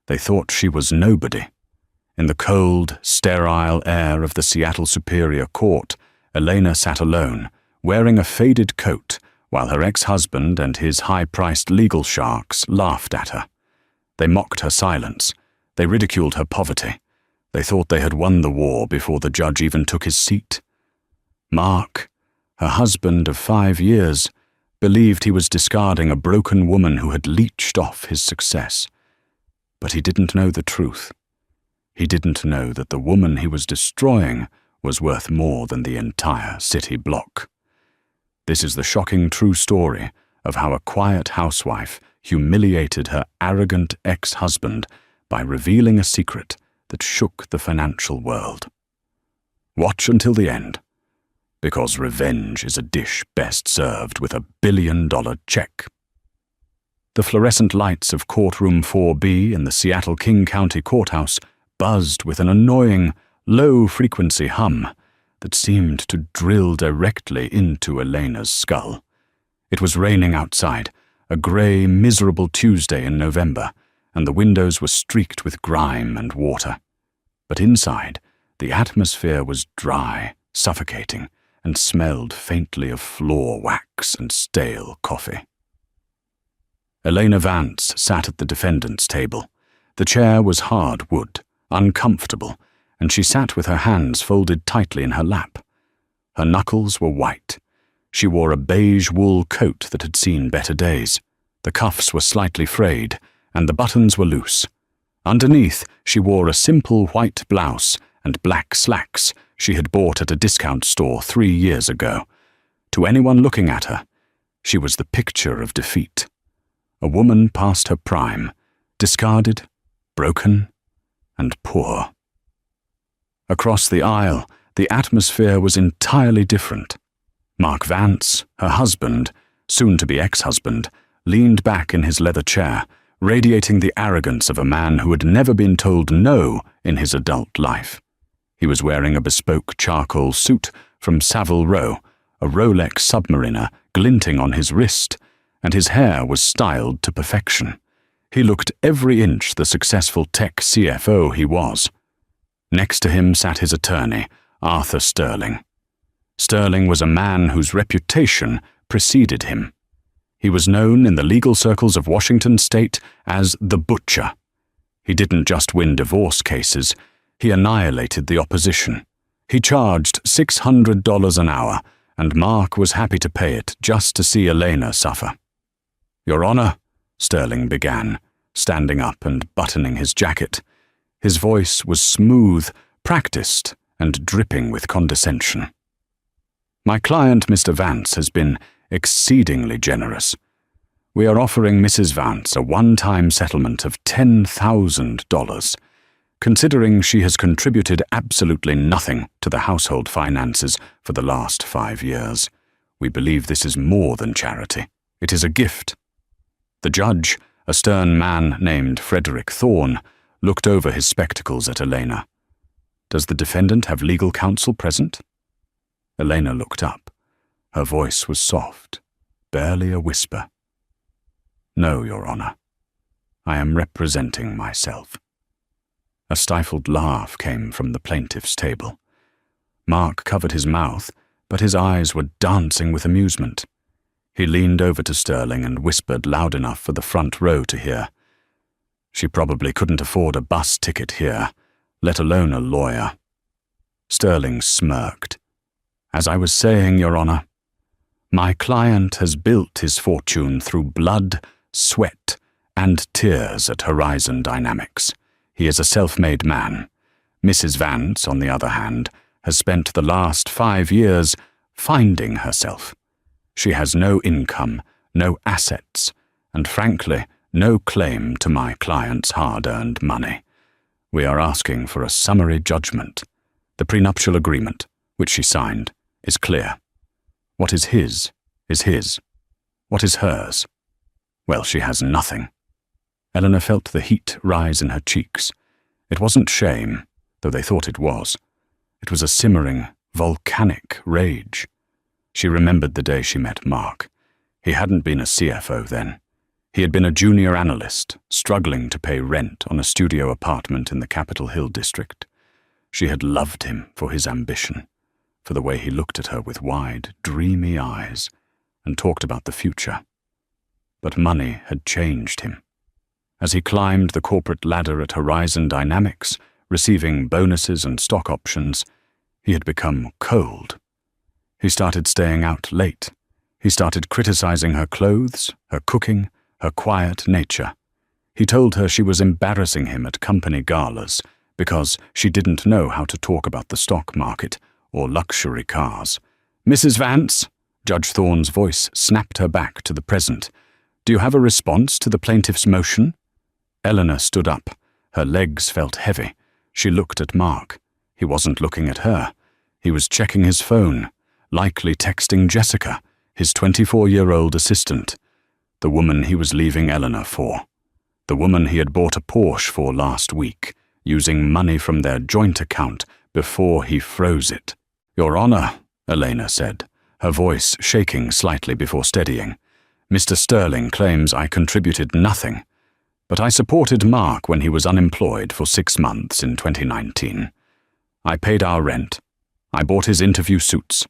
They thought she was nobody. In the cold, sterile air of the Seattle Superior Court, Elena sat alone, wearing a faded coat, while her ex-husband and his high-priced legal sharks laughed at her. They mocked her silence. They ridiculed her poverty. They thought they had won the war before the judge even took his seat. Mark, her husband of 5 years, believed he was discarding a broken woman who had leached off his success. But he didn't know the truth. He didn't know that the woman he was destroying was worth more than the entire city block. This is the shocking true story of how a quiet housewife humiliated her arrogant ex-husband by revealing a secret that shook the financial world. Watch until the end, because revenge is a dish best served with $1 billion check. The fluorescent lights of Courtroom 4B in the Seattle King County Courthouse buzzed with an annoying, low-frequency hum that seemed to drill directly into Elena's skull. It was raining outside, a grey, miserable Tuesday in November, and the windows were streaked with grime and water. But inside, the atmosphere was dry, suffocating, and smelled faintly of floor wax and stale coffee. Elena Vance sat at the defendant's table. The chair was hard wood, uncomfortable, and she sat with her hands folded tightly in her lap. Her knuckles were white. She wore a beige wool coat that had seen better days. The cuffs were slightly frayed, and the buttons were loose. Underneath, she wore a simple white blouse and black slacks she had bought at a discount store 3 years ago. To anyone looking at her, she was the picture of defeat. A woman past her prime, discarded, broken, and poor. Across the aisle, the atmosphere was entirely different. Mark Vance, her husband, soon-to-be ex-husband, leaned back in his leather chair, radiating the arrogance of a man who had never been told no in his adult life. He was wearing a bespoke charcoal suit from Savile Row, a Rolex Submariner glinting on his wrist, and his hair was styled to perfection. He looked every inch the successful tech CFO he was. Next to him sat his attorney, Arthur Sterling. Sterling was a man whose reputation preceded him. He was known in the legal circles of Washington state as the Butcher. He didn't just win divorce cases, he annihilated the opposition. He charged $600 an hour, and Mark was happy to pay it just to see Elena suffer. "Your Honor," Sterling began, standing up and buttoning his jacket. His voice was smooth, practiced, and dripping with condescension. "My client, Mr. Vance, has been exceedingly generous. We are offering Mrs. Vance a one-time settlement of $10,000. Considering she has contributed absolutely nothing to the household finances for the last 5 years, we believe this is more than charity. It is a gift." The judge, a stern man named Frederick Thorne, looked over his spectacles at Elena. "Does the defendant have legal counsel present?" Elena looked up. Her voice was soft, barely a whisper. "No, Your Honor. I am representing myself." A stifled laugh came from the plaintiff's table. Mark covered his mouth, but his eyes were dancing with amusement. He leaned over to Sterling and whispered loud enough for the front row to hear. "She probably couldn't afford a bus ticket here, let alone a lawyer." Sterling smirked. "As I was saying, Your Honor, my client has built his fortune through blood, sweat, and tears at Horizon Dynamics. He is a self-made man. Mrs. Vance, on the other hand, has spent the last 5 years finding herself. She has no income, no assets, and frankly, no claim to my client's hard-earned money. We are asking for a summary judgment. The prenuptial agreement, which she signed, is clear. What is his is his. What is hers? Well, she has nothing." Eleanor felt the heat rise in her cheeks. It wasn't shame, though they thought it was. It was a simmering, volcanic rage. She remembered the day she met Mark. He hadn't been a CFO then. He had been a junior analyst, struggling to pay rent on a studio apartment in the Capitol Hill district. She had loved him for his ambition, for the way he looked at her with wide, dreamy eyes and talked about the future. But money had changed him. As he climbed the corporate ladder at Horizon Dynamics, receiving bonuses and stock options, he had become cold. He started staying out late. He started criticizing her clothes, her cooking, her quiet nature. He told her she was embarrassing him at company galas because she didn't know how to talk about the stock market or luxury cars. "Mrs. Vance," Judge Thorne's voice snapped her back to the present. "Do you have a response to the plaintiff's motion?" Eleanor stood up. Her legs felt heavy. She looked at Mark. He wasn't looking at her. He was checking his phone, likely texting Jessica, his 24-year-old assistant, the woman he was leaving Eleanor for, the woman he had bought a Porsche for last week, using money from their joint account before he froze it. "Your Honor," Elena said, her voice shaking slightly before steadying, "Mr. Sterling claims I contributed nothing, but I supported Mark when he was unemployed for 6 months in 2019. I paid our rent. I bought his interview suits.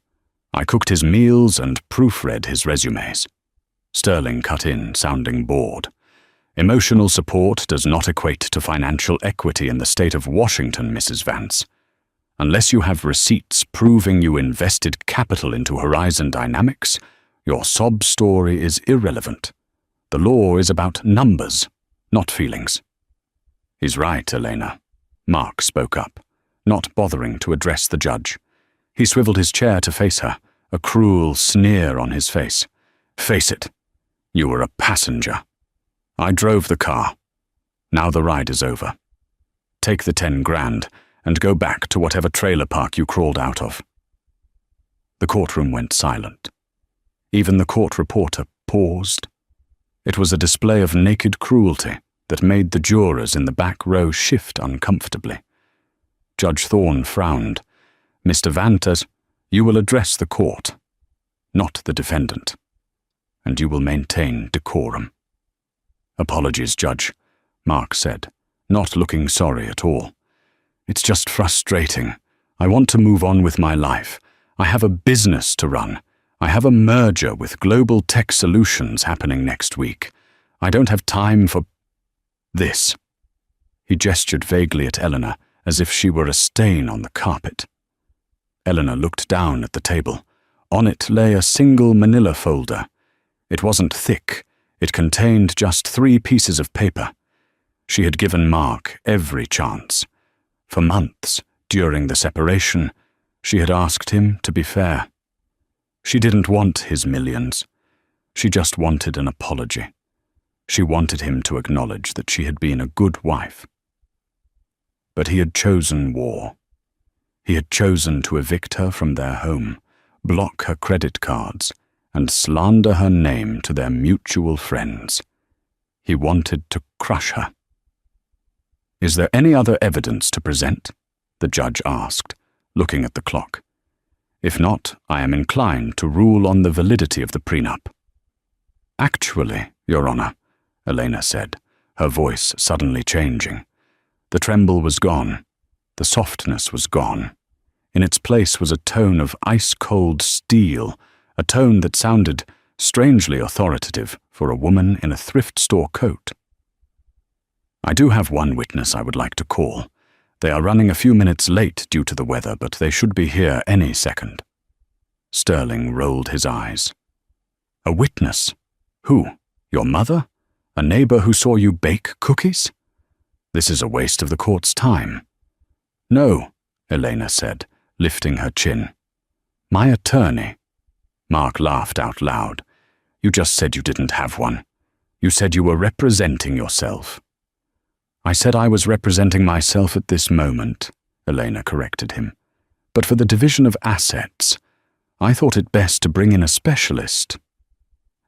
I cooked his meals and proofread his resumes." Sterling cut in, sounding bored. "Emotional support does not equate to financial equity in the state of Washington, Mrs. Vance. Unless you have receipts proving you invested capital into Horizon Dynamics, your sob story is irrelevant. The law is about numbers, not feelings." "He's right, Elena," Mark spoke up, not bothering to address the judge. He swiveled his chair to face her, a cruel sneer on his face. "Face it. You were a passenger. I drove the car. Now the ride is over. Take the 10 grand and go back to whatever trailer park you crawled out of." The courtroom went silent. Even the court reporter paused. It was a display of naked cruelty that made the jurors in the back row shift uncomfortably. Judge Thorne frowned. "Mr. Vantas, you will address the court, not the defendant, and you will maintain decorum." "Apologies, Judge," Mark said, not looking sorry at all. "It's just frustrating. I want to move on with my life. I have a business to run. I have a merger with Global Tech Solutions happening next week. I don't have time for this." He gestured vaguely at Eleanor, as if she were a stain on the carpet. Eleanor looked down at the table. On it lay a single manila folder. It wasn't thick. It contained just 3 pieces of paper. She had given Mark every chance. For months, during the separation, she had asked him to be fair. She didn't want his millions. She just wanted an apology. She wanted him to acknowledge that she had been a good wife. But he had chosen war. He had chosen to evict her from their home, block her credit cards, and slander her name to their mutual friends. He wanted to crush her. "Is there any other evidence to present?" the judge asked, looking at the clock. "If not, I am inclined to rule on the validity of the prenup." "Actually, Your Honor," Elena said, her voice suddenly changing. The tremble was gone. The softness was gone. In its place was a tone of ice-cold steel, a tone that sounded strangely authoritative for a woman in a thrift store coat. "I do have one witness I would like to call. They are running a few minutes late due to the weather, but they should be here any second." Sterling rolled his eyes. "A witness? Who? Your mother? A neighbor who saw you bake cookies? This is a waste of the court's time." "No," Elena said, lifting her chin. "My attorney." Mark laughed out loud. "You just said you didn't have one. You said you were representing yourself." "I said I was representing myself at this moment," Elena corrected him. "But for the division of assets, I thought it best to bring in a specialist."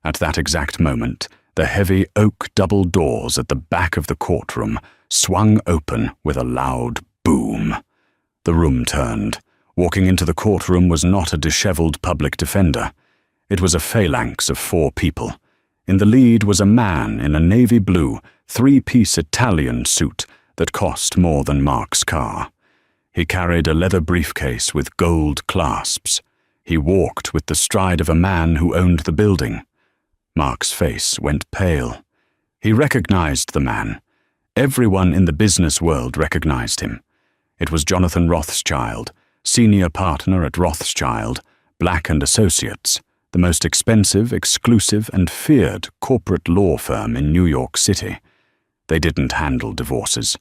At that exact moment, the heavy oak double doors at the back of the courtroom swung open with a loud boom. The room turned. Walking into the courtroom was not a disheveled public defender. It was a phalanx of 4 people. In the lead was a man in a navy blue, three-piece Italian suit that cost more than Mark's car. He carried a leather briefcase with gold clasps. He walked with the stride of a man who owned the building. Mark's face went pale. He recognized the man. Everyone in the business world recognized him. It was Jonathan Rothschild, senior partner at Rothschild, Black & Associates, the most expensive, exclusive, and feared corporate law firm in New York City. They didn't handle divorces.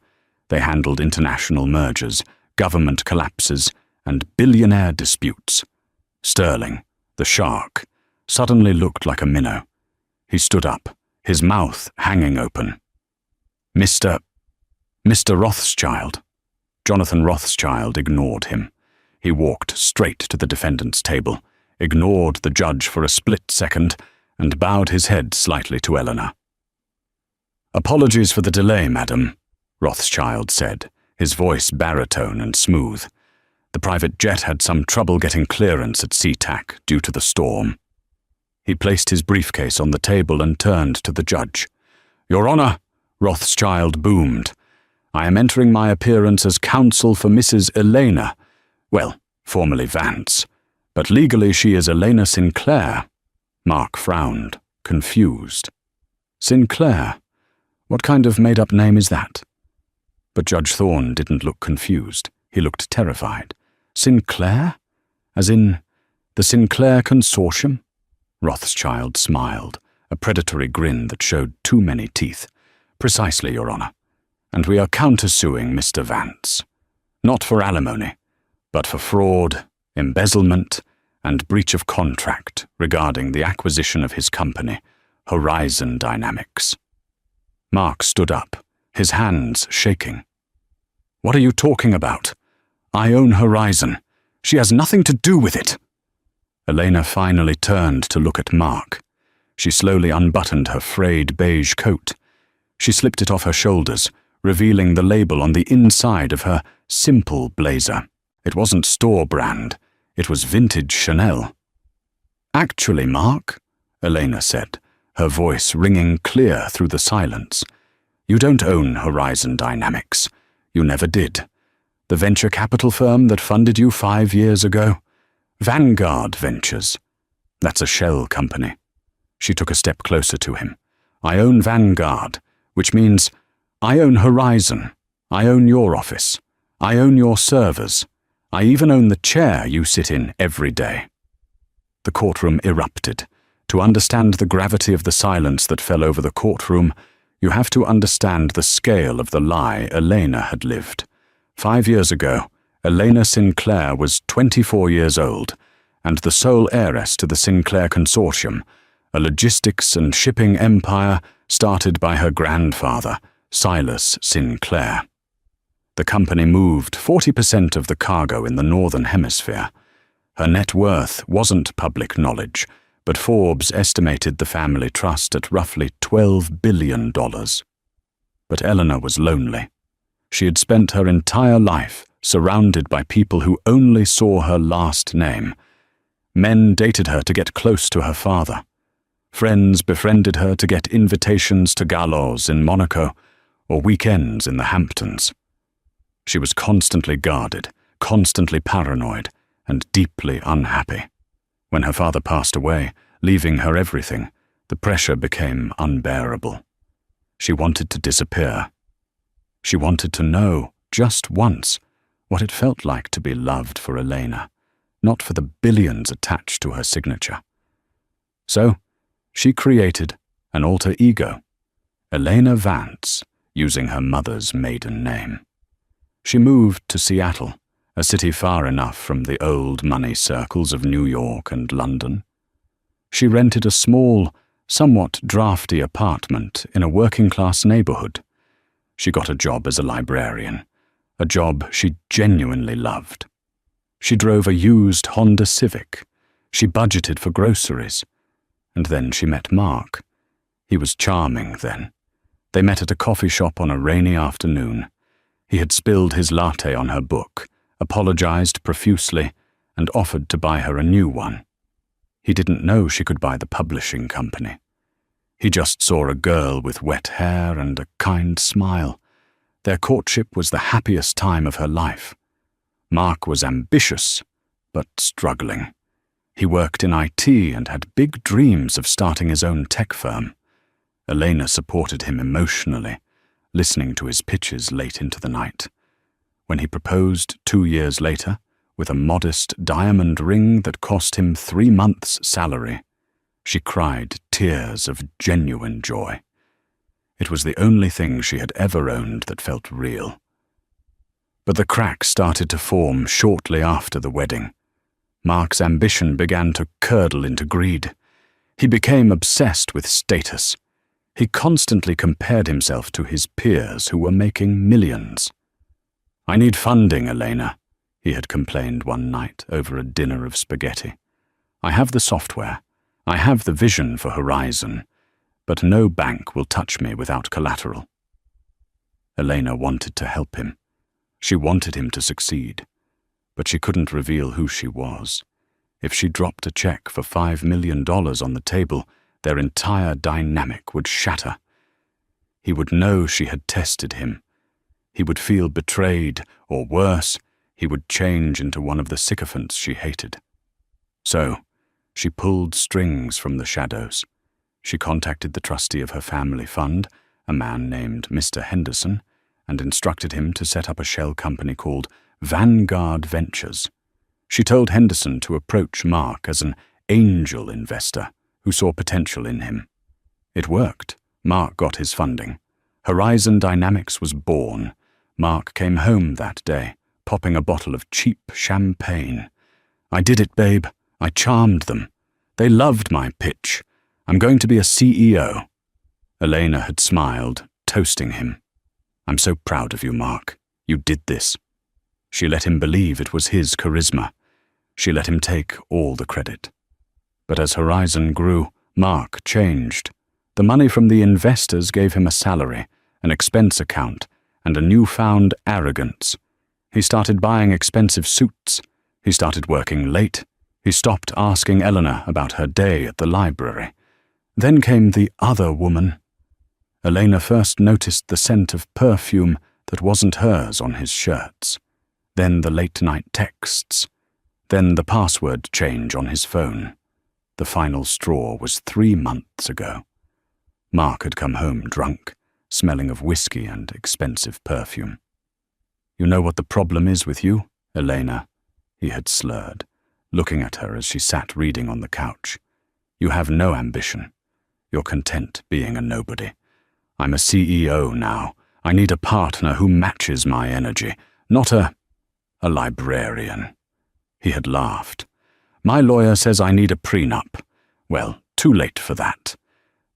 They handled international mergers, government collapses, and billionaire disputes. Sterling, the shark, suddenly looked like a minnow. He stood up, his mouth hanging open. Mr. Rothschild. Jonathan Rothschild ignored him. He walked straight to the defendant's table, ignored the judge for a split second, and bowed his head slightly to Eleanor. "Apologies for the delay, madam," Rothschild said, his voice baritone and smooth. The private jet had some trouble getting clearance at SeaTac due to the storm. He placed his briefcase on the table and turned to the judge. "Your Honor," Rothschild boomed, "I am entering my appearance as counsel for Mrs. Elena, well, formerly Vance, but legally she is Elena Sinclair." Mark frowned, confused. "Sinclair? What kind of made-up name is that?" But Judge Thorne didn't look confused. He looked terrified. "Sinclair? As in the Sinclair Consortium?" Rothschild smiled, a predatory grin that showed too many teeth. "Precisely, Your Honor. And we are countersuing Mr. Vance. Not for alimony, but for fraud, embezzlement, and breach of contract regarding the acquisition of his company, Horizon Dynamics." Mark stood up, his hands shaking. "What are you talking about? I own Horizon. She has nothing to do with it." Elena finally turned to look at Mark. She slowly unbuttoned her frayed beige coat. She slipped it off her shoulders, revealing the label on the inside of her simple blazer. It wasn't store brand. It was vintage Chanel. "Actually, Mark," Elena said, her voice ringing clear through the silence, "you don't own Horizon Dynamics. You never did. The venture capital firm that funded you 5 years ago? Vanguard Ventures. That's a shell company." She took a step closer to him. "I own Vanguard, which means I own Horizon. I own your office. I own your servers. I even own the chair you sit in every day." The courtroom erupted. To understand the gravity of the silence that fell over the courtroom, you have to understand the scale of the lie Elena had lived. 5 years ago, Elena Sinclair was 24 years old, and the sole heiress to the Sinclair Consortium, a logistics and shipping empire started by her grandfather, Silas Sinclair. The company moved 40% of the cargo in the Northern Hemisphere. Her net worth wasn't public knowledge, but Forbes estimated the family trust at roughly $12 billion. But Eleanor was lonely. She had spent her entire life surrounded by people who only saw her last name. Men dated her to get close to her father. Friends befriended her to get invitations to galas in Monaco or weekends in the Hamptons. She was constantly guarded, constantly paranoid, and deeply unhappy. When her father passed away, leaving her everything, the pressure became unbearable. She wanted to disappear. She wanted to know, just once, what it felt like to be loved for Elena, not for the billions attached to her signature. So, she created an alter ego, Elena Vance, using her mother's maiden name. She moved to Seattle, a city far enough from the old money circles of New York and London. She rented a small, somewhat drafty apartment in a working-class neighborhood. She got a job as a librarian, a job she genuinely loved. She drove a used Honda Civic. She budgeted for groceries. And then she met Mark. He was charming then. They met at a coffee shop on a rainy afternoon. He had spilled his latte on her book, apologized profusely, and offered to buy her a new one. He didn't know she could buy the publishing company. He just saw a girl with wet hair and a kind smile. Their courtship was the happiest time of her life. Mark was ambitious, but struggling. He worked in IT and had big dreams of starting his own tech firm. Elena supported him emotionally, listening to his pitches late into the night. When he proposed 2 years later, with a modest diamond ring that cost him 3 months' salary, she cried tears of genuine joy. It was the only thing she had ever owned that felt real. But the cracks started to form shortly after the wedding. Mark's ambition began to curdle into greed. He became obsessed with status. He constantly compared himself to his peers who were making millions. "I need funding, Elena," he had complained one night over a dinner of spaghetti. "I have the software. I have the vision for Horizon, but no bank will touch me without collateral." Elena wanted to help him. She wanted him to succeed, but she couldn't reveal who she was. If she dropped a check for $5 million on the table, their entire dynamic would shatter. He would know she had tested him. He would feel betrayed, or worse, he would change into one of the sycophants she hated. So, she pulled strings from the shadows. She contacted the trustee of her family fund, a man named Mr. Henderson, and instructed him to set up a shell company called Vanguard Ventures. She told Henderson to approach Mark as an angel investor who saw potential in him. It worked. Mark got his funding. Horizon Dynamics was born. Mark came home that day, popping a bottle of cheap champagne. "I did it, babe. I charmed them. They loved my pitch. I'm going to be a CEO." Elena had smiled, toasting him. "I'm so proud of you, Mark. You did this." She let him believe it was his charisma. She let him take all the credit. But as Horizon grew, Mark changed. The money from the investors gave him a salary, an expense account, and a newfound arrogance. He started buying expensive suits. He started working late. He stopped asking Eleanor about her day at the library. Then came the other woman. Elena first noticed the scent of perfume that wasn't hers on his shirts. Then the late-night texts. Then the password change on his phone. The final straw was 3 months ago. Mark had come home drunk, smelling of whiskey and expensive perfume. "You know what the problem is with you, Elena?" he had slurred, looking at her as she sat reading on the couch. "You have no ambition. You're content being a nobody. I'm a CEO now. I need a partner who matches my energy, not a librarian." He had laughed. "My lawyer says I need a prenup. Well, too late for that.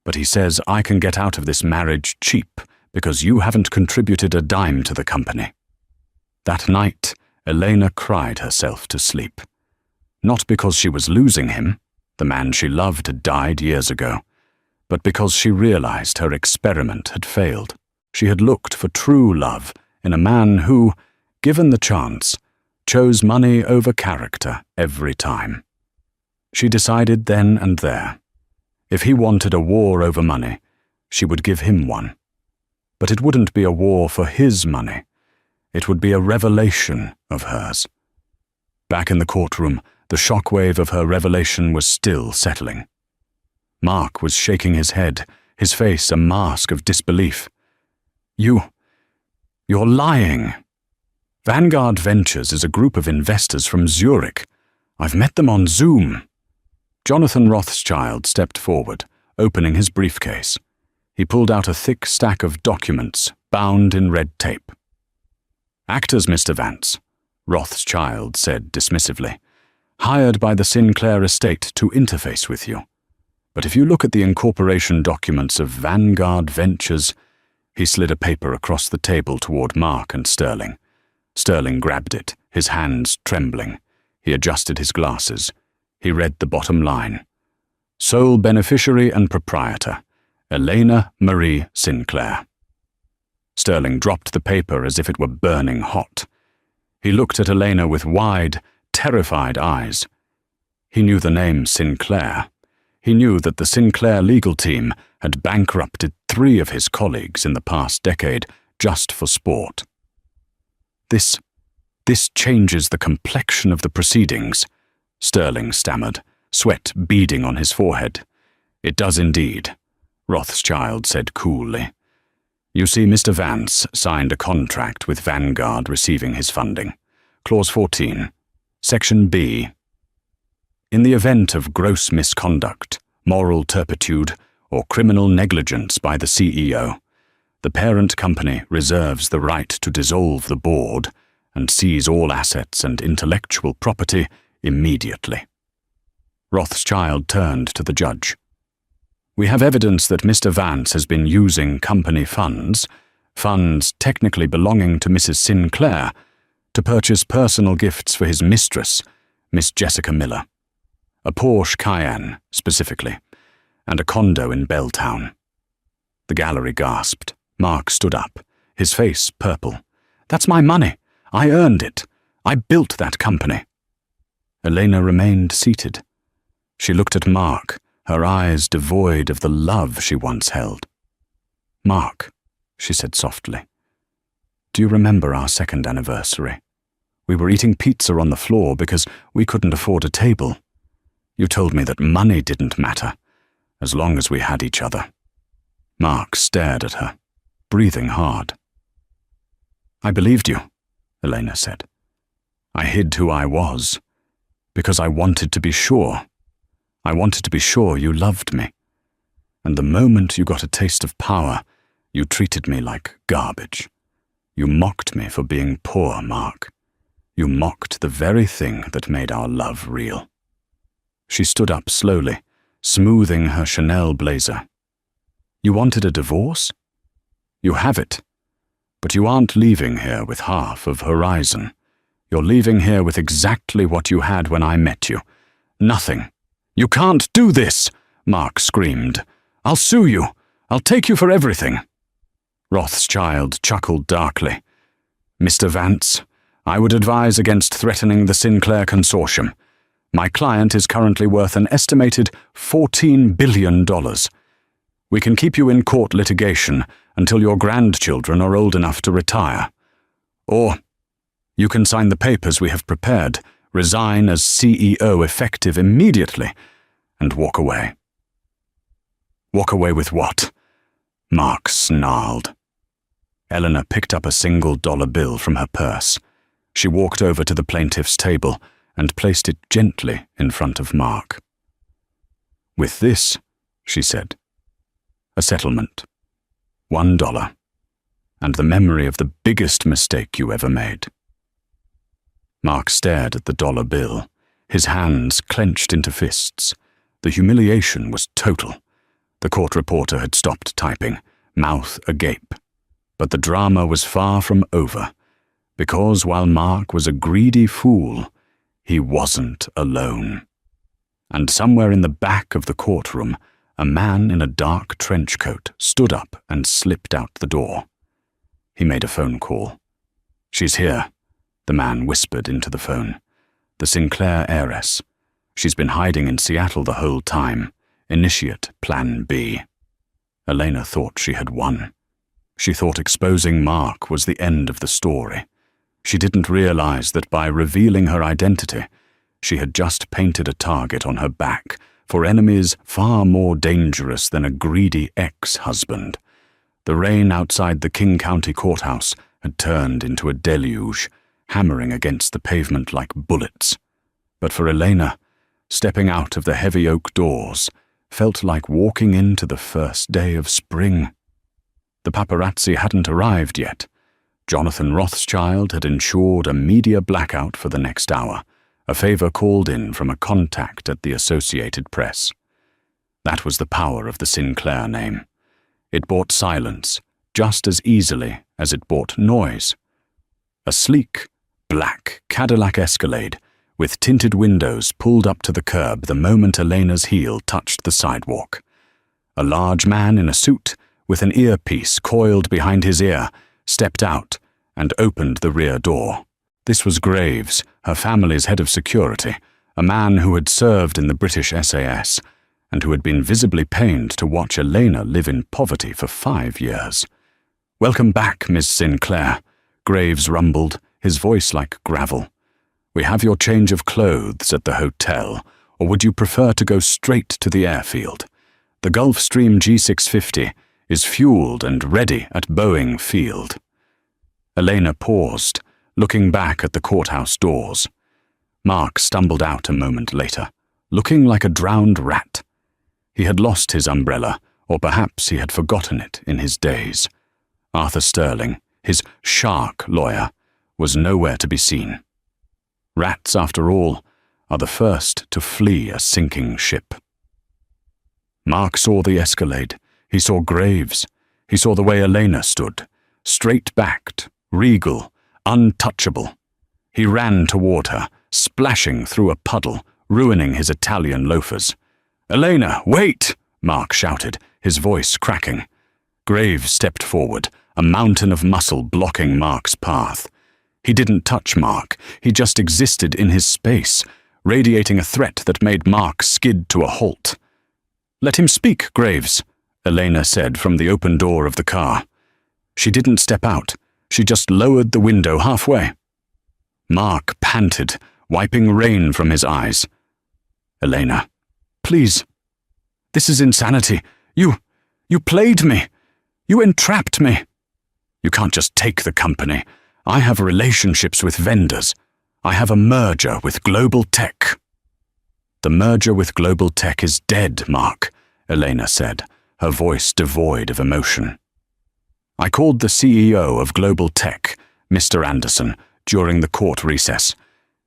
But he says I can get out of this marriage cheap because you haven't contributed a dime to the company." That night, Elena cried herself to sleep. Not because she was losing him, the man she loved had died years ago, but because she realized her experiment had failed. She had looked for true love in a man who, given the chance, chose money over character every time. She decided then and there. If he wanted a war over money, she would give him one. But it wouldn't be a war for his money. It would be a revelation of hers. Back in the courtroom, the shockwave of her revelation was still settling. Mark was shaking his head, his face a mask of disbelief. You're lying. Vanguard Ventures is a group of investors from Zurich. I've met them on Zoom." Jonathan Rothschild stepped forward, opening his briefcase. He pulled out a thick stack of documents, bound in red tape. "Actors, Mr. Vance," Rothschild said dismissively, "hired by the Sinclair estate to interface with you. But if you look at the incorporation documents of Vanguard Ventures—" He slid a paper across the table toward Mark and Sterling. Sterling grabbed it, his hands trembling. He adjusted his glasses. He read the bottom line. "Sole beneficiary and proprietor, Elena Marie Sinclair." Sterling dropped the paper as if it were burning hot. He looked at Elena with wide, terrified eyes. He knew the name Sinclair. He knew that the Sinclair legal team had bankrupted 3 of his colleagues in the past decade just for sport. This changes the complexion of the proceedings, Sterling stammered, sweat beading on his forehead. It does indeed, Rothschild said coolly. You see, Mr. Vance signed a contract with Vanguard receiving his funding. Clause 14, Section B. In the event of gross misconduct, moral turpitude, or criminal negligence by the CEO, the parent company reserves the right to dissolve the board and seize all assets and intellectual property immediately. Rothschild turned to the judge. We have evidence that Mr. Vance has been using company funds technically belonging to Mrs. Sinclair, to purchase personal gifts for his mistress, Miss Jessica Miller. A Porsche Cayenne, specifically, and a condo in Belltown. The gallery gasped. Mark stood up, his face purple. That's my money. I earned it. I built that company. Elena remained seated. She looked at Mark, her eyes devoid of the love she once held. Mark, she said softly, do you remember our 2nd anniversary? We were eating pizza on the floor because we couldn't afford a table. You told me that money didn't matter, as long as we had each other. Mark stared at her, breathing hard. I believed you, Elena said. I hid who I was, because I wanted to be sure. I wanted to be sure you loved me. And the moment you got a taste of power, you treated me like garbage. You mocked me for being poor, Mark. You mocked the very thing that made our love real. She stood up slowly, smoothing her Chanel blazer. You wanted a divorce? You have it. But you aren't leaving here with half of Horizon. You're leaving here with exactly what you had when I met you. Nothing. You can't do this, Mark screamed. I'll sue you. I'll take you for everything. Rothschild chuckled darkly. Mr. Vance, I would advise against threatening the Sinclair Consortium. My client is currently worth an estimated $14 billion. We can keep you in court litigation until your grandchildren are old enough to retire. Or you can sign the papers we have prepared, resign as CEO effective immediately, and walk away. Walk away with what? Mark snarled. Eleanor picked up a $1 bill from her purse. She walked over to the plaintiff's table and placed it gently in front of Mark. With this, she said, a settlement, $1, and the memory of the biggest mistake you ever made. Mark stared at the dollar bill, his hands clenched into fists. The humiliation was total. The court reporter had stopped typing, mouth agape. But the drama was far from over, because while Mark was a greedy fool, he wasn't alone. And somewhere in the back of the courtroom, a man in a dark trench coat stood up and slipped out the door. He made a phone call. She's here, the man whispered into the phone. The Sinclair heiress. She's been hiding in Seattle the whole time. Initiate Plan B. Elena thought she had won. She thought exposing Mark was the end of the story. She didn't realize that by revealing her identity, she had just painted a target on her back for enemies far more dangerous than a greedy ex-husband. The rain outside the King County courthouse had turned into a deluge, hammering against the pavement like bullets. But for Elena, stepping out of the heavy oak doors felt like walking into the first day of spring. The paparazzi hadn't arrived yet. Jonathan Rothschild had ensured a media blackout for the next hour, a favor called in from a contact at the Associated Press. That was the power of the Sinclair name. It bought silence just as easily as it bought noise. A sleek, black Cadillac Escalade with tinted windows pulled up to the curb the moment Elena's heel touched the sidewalk. A large man in a suit, with an earpiece coiled behind his ear, stepped out and opened the rear door. This was Graves, her family's head of security, a man who had served in the British SAS and who had been visibly pained to watch Elena live in poverty for 5 years. "Welcome back, Miss Sinclair," Graves rumbled, his voice like gravel. "We have your change of clothes at the hotel, or would you prefer to go straight to the airfield? The Gulfstream G650 is fueled and ready at Boeing Field." Elena paused, looking back at the courthouse doors. Mark stumbled out a moment later, looking like a drowned rat. He had lost his umbrella, or perhaps he had forgotten it in his daze. Arthur Sterling, his shark lawyer, was nowhere to be seen. Rats, after all, are the first to flee a sinking ship. Mark saw the Escalade. He saw Graves. He saw the way Elena stood, straight-backed, regal, untouchable. He ran toward her, splashing through a puddle, ruining his Italian loafers. "Elena, wait!" Mark shouted, his voice cracking. Graves stepped forward, a mountain of muscle blocking Mark's path. He didn't touch Mark, he just existed in his space, radiating a threat that made Mark skid to a halt. "Let him speak, Graves," Elena said from the open door of the car. She didn't step out, she just lowered the window halfway. Mark panted, wiping rain from his eyes. "Elena, please. This is insanity. You played me. You entrapped me. You can't just take the company. I have relationships with vendors. I have a merger with Global Tech." "The merger with Global Tech is dead, Mark," Elena said, her voice devoid of emotion. "I called the CEO of Global Tech, Mr. Anderson, during the court recess.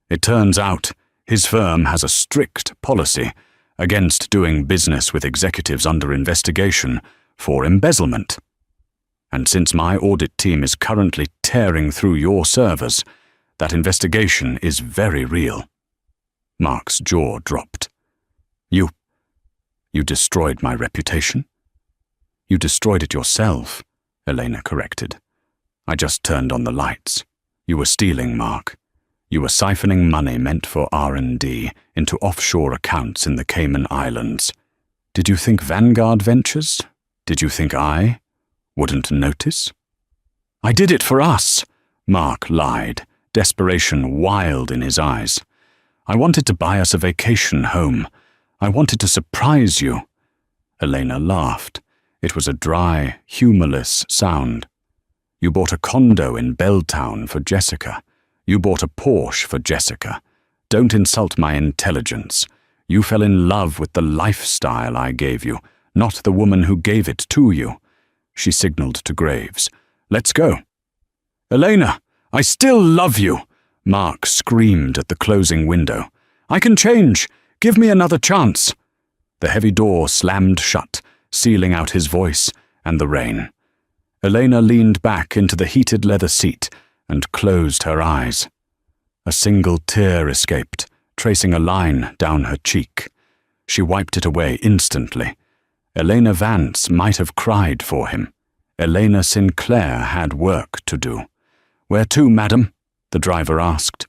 It turns out his firm has a strict policy against doing business with executives under investigation for embezzlement. And since my audit team is currently tearing through your servers, that investigation is very real." Mark's jaw dropped. You destroyed my reputation?" "You destroyed it yourself," Elena corrected. "I just turned on the lights. You were stealing, Mark. You were siphoning money meant for R&D into offshore accounts in the Cayman Islands. Did you think Vanguard Ventures? Did you think I wouldn't notice?" "I did it for us," Mark lied, desperation wild in his eyes. "I wanted to buy us a vacation home. I wanted to surprise you." Elena laughed. It was a dry, humorless sound. "You bought a condo in Belltown for Jessica. You bought a Porsche for Jessica. Don't insult my intelligence. You fell in love with the lifestyle I gave you, not the woman who gave it to you." She signaled to Graves. "Let's go." "Elena, I still love you!" Mark screamed at the closing window. "I can change. Give me another chance." The heavy door slammed shut, sealing out his voice and the rain. Elena leaned back into the heated leather seat and closed her eyes. A single tear escaped, tracing a line down her cheek. She wiped it away instantly. Elena Vance might have cried for him. Elena Sinclair had work to do. "Where to, madam?" the driver asked.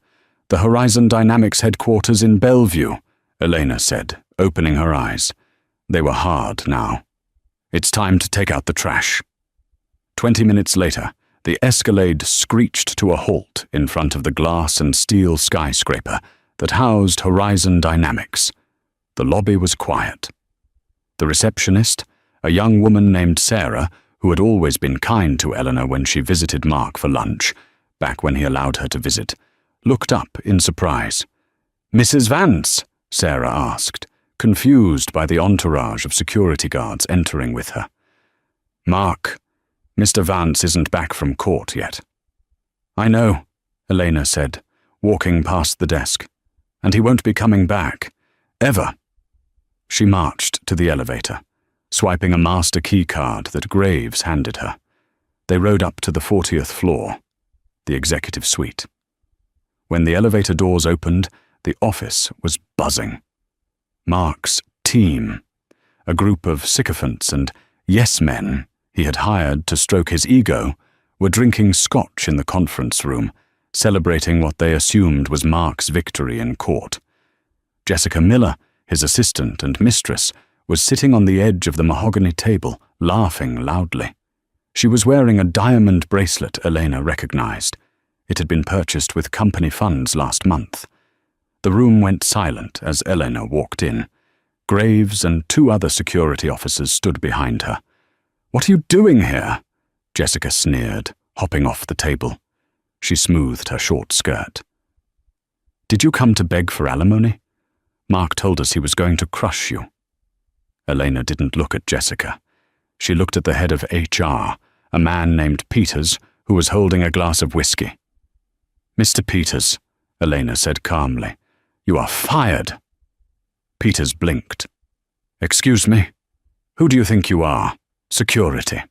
"The Horizon Dynamics headquarters in Bellevue," Elena said, opening her eyes. They were hard now. "It's time to take out the trash." 20 minutes later, the Escalade screeched to a halt in front of the glass and steel skyscraper that housed Horizon Dynamics. The lobby was quiet. The receptionist, a young woman named Sarah, who had always been kind to Eleanor when she visited Mark for lunch, back when he allowed her to visit, looked up in surprise. "Mrs. Vance?" Sarah asked, confused by the entourage of security guards entering with her. "Mark, Mr. Vance isn't back from court yet." "I know," Elena said, walking past the desk. "And he won't be coming back. Ever." She marched to the elevator, swiping a master key card that Graves handed her. They rode up to the 40th floor, the executive suite. When the elevator doors opened, the office was buzzing. Mark's team, a group of sycophants and yes-men he had hired to stroke his ego, were drinking scotch in the conference room, celebrating what they assumed was Mark's victory in court. Jessica Miller, his assistant and mistress, was sitting on the edge of the mahogany table, laughing loudly. She was wearing a diamond bracelet Elena recognized. It had been purchased with company funds last month. The room went silent as Elena walked in. Graves and 2 other security officers stood behind her. "What are you doing here?" Jessica sneered, hopping off the table. She smoothed her short skirt. "Did you come to beg for alimony? Mark told us he was going to crush you." Elena didn't look at Jessica. She looked at the head of HR, a man named Peters, who was holding a glass of whiskey. "Mr. Peters," Elena said calmly, "you are fired." Peters blinked. "Excuse me? Who do you think you are? Security."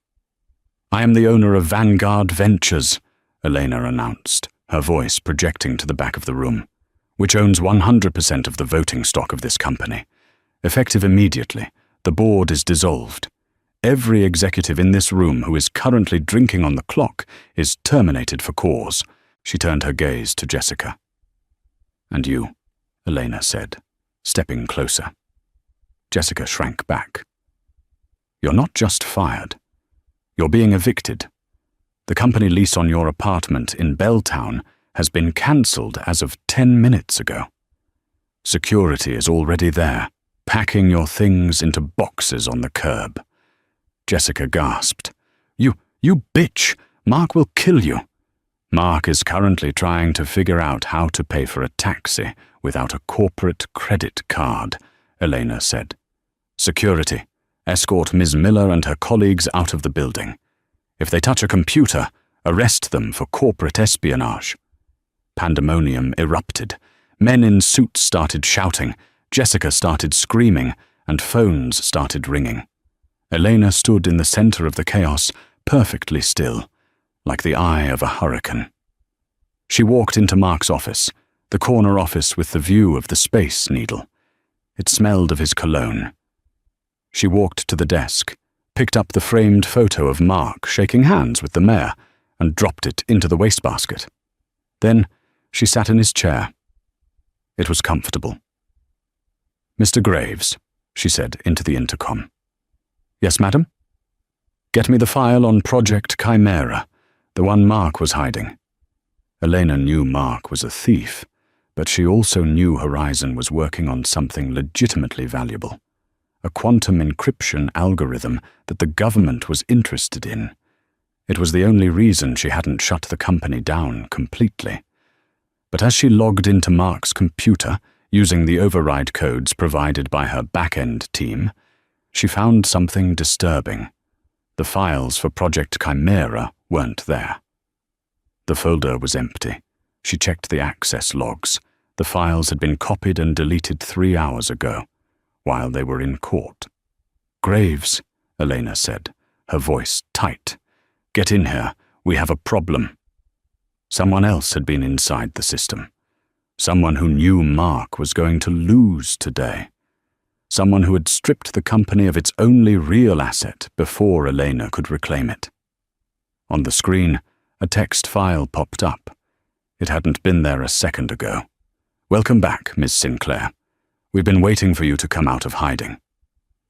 "I am the owner of Vanguard Ventures," Elena announced, her voice projecting to the back of the room, "which owns 100% of the voting stock of this company. Effective immediately, the board is dissolved. Every executive in this room who is currently drinking on the clock is terminated for cause." She turned her gaze to Jessica. "And you," Elena said, stepping closer. Jessica shrank back. "You're not just fired. You're being evicted. The company lease on your apartment in Belltown has been cancelled as of 10 minutes ago. Security is already there, packing your things into boxes on the curb." Jessica gasped. You bitch! Mark will kill you." "Mark is currently trying to figure out how to pay for a taxi without a corporate credit card," Elena said. "Security, escort Ms. Miller and her colleagues out of the building. If they touch a computer, arrest them for corporate espionage." Pandemonium erupted. Men in suits started shouting, Jessica started screaming, and phones started ringing. Elena stood in the center of the chaos, perfectly still, like the eye of a hurricane. She walked into Mark's office, the corner office with the view of the Space Needle. It smelled of his cologne. She walked to the desk, picked up the framed photo of Mark shaking hands with the mayor, and dropped it into the wastebasket. Then she sat in his chair. It was comfortable. "Mr. Graves," she said into the intercom. "Yes, madam?" "Get me the file on Project Chimera, the one Mark was hiding." Elena knew Mark was a thief, but she also knew Horizon was working on something legitimately valuable, a quantum encryption algorithm that the government was interested in. It was the only reason she hadn't shut the company down completely. But as she logged into Mark's computer, using the override codes provided by her back-end team, she found something disturbing. The files for Project Chimera weren't there. The folder was empty. She checked the access logs. The files had been copied and deleted 3 hours ago, while they were in court. "Graves," Elena said, her voice tight. "Get in here. We have a problem." Someone else had been inside the system. Someone who knew Mark was going to lose today. Someone who had stripped the company of its only real asset before Elena could reclaim it. On the screen, a text file popped up. It hadn't been there a second ago. "Welcome back, Miss Sinclair. We've been waiting for you to come out of hiding."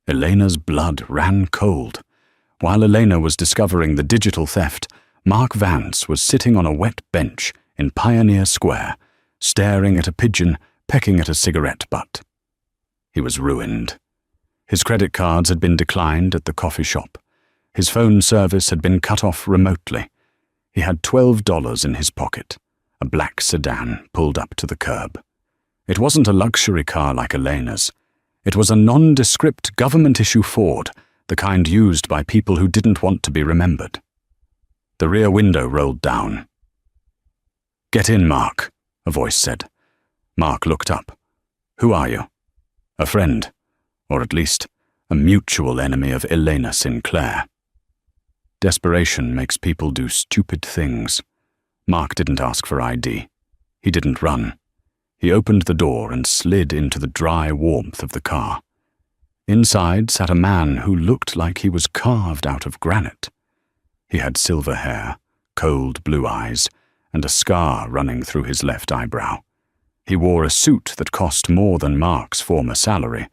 Elena's blood ran cold. While Elena was discovering the digital theft, Mark Vance was sitting on a wet bench in Pioneer Square, staring at a pigeon pecking at a cigarette butt. He was ruined. His credit cards had been declined at the coffee shop. His phone service had been cut off remotely. He had $12 in his pocket, a black sedan pulled up to the curb. It wasn't a luxury car like Elena's. It was a nondescript government-issue Ford, the kind used by people who didn't want to be remembered. The rear window rolled down. "Get in, Mark," a voice said. Mark looked up. "Who are you?" "A friend, or at least a mutual enemy of Elena Sinclair." Desperation makes people do stupid things. Mark didn't ask for ID. He didn't run. He opened the door and slid into the dry warmth of the car. Inside sat a man who looked like he was carved out of granite. He had silver hair, cold blue eyes, and a scar running through his left eyebrow. He wore a suit that cost more than Mark's former salary,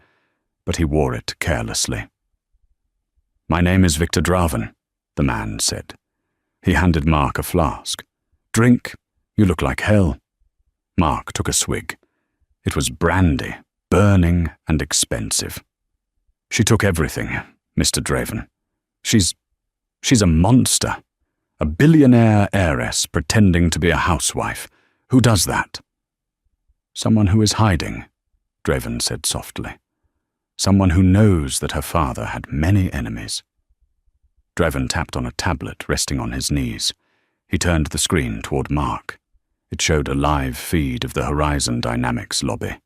but he wore it carelessly. "My name is Victor Draven," the man said. He handed Mark a flask. "Drink. You look like hell." Mark took a swig. It was brandy, burning and expensive. "She took everything, Mr. Draven. She's a monster. A billionaire heiress pretending to be a housewife. Who does that?" "Someone who is hiding," Draven said softly. "Someone who knows that her father had many enemies." Draven tapped on a tablet resting on his knees. He turned the screen toward Mark. It showed a live feed of the Horizon Dynamics lobby.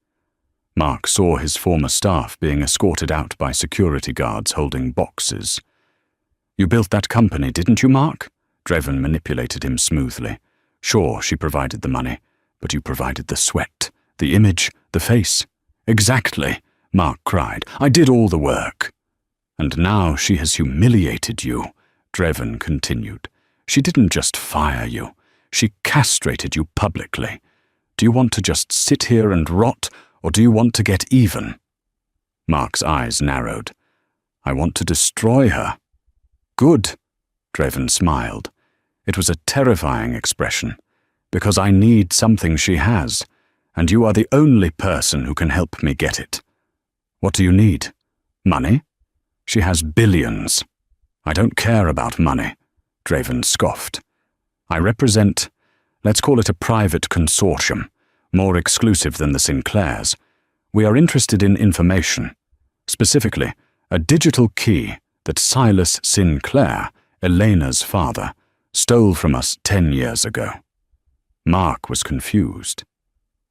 Mark saw his former staff being escorted out by security guards holding boxes. "You built that company, didn't you, Mark?" Draven manipulated him smoothly. "Sure, she provided the money, but you provided the sweat, the image, the face." "Exactly," Mark cried. "I did all the work." "And now she has humiliated you," Draven continued. "She didn't just fire you. She castrated you publicly. Do you want to just sit here and rot, or do you want to get even?" Mark's eyes narrowed. "I want to destroy her." "Good," Draven smiled. It was a terrifying expression. "Because I need something she has, and you are the only person who can help me get it." "What do you need? Money?" "She has billions." "I don't care about money," Draven scoffed. "I represent, let's call it a private consortium, more exclusive than the Sinclairs. We are interested in information, specifically a digital key that Silas Sinclair, Elena's father, stole from us 10 years ago." Mark was confused.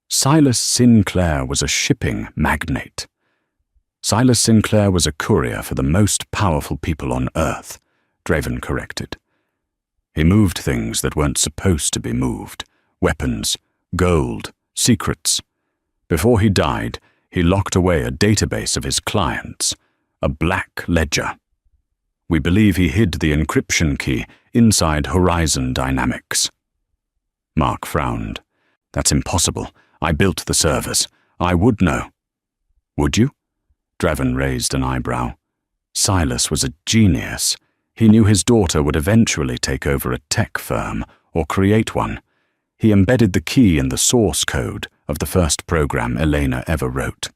Silas Sinclair was a shipping magnate. Silas Sinclair was a courier for the most powerful people on Earth, Draven corrected. He moved things that weren't supposed to be moved: weapons, gold, secrets. Before he died, he locked away a database of his clients, a black ledger. We believe he hid the encryption key inside Horizon Dynamics. Mark frowned. "That's impossible. I built the servers. I would know." "Would you?" Draven raised an eyebrow. Silas was a genius. He knew his daughter would eventually take over a tech firm or create one. He embedded the key in the source code of the first program Elena ever wrote,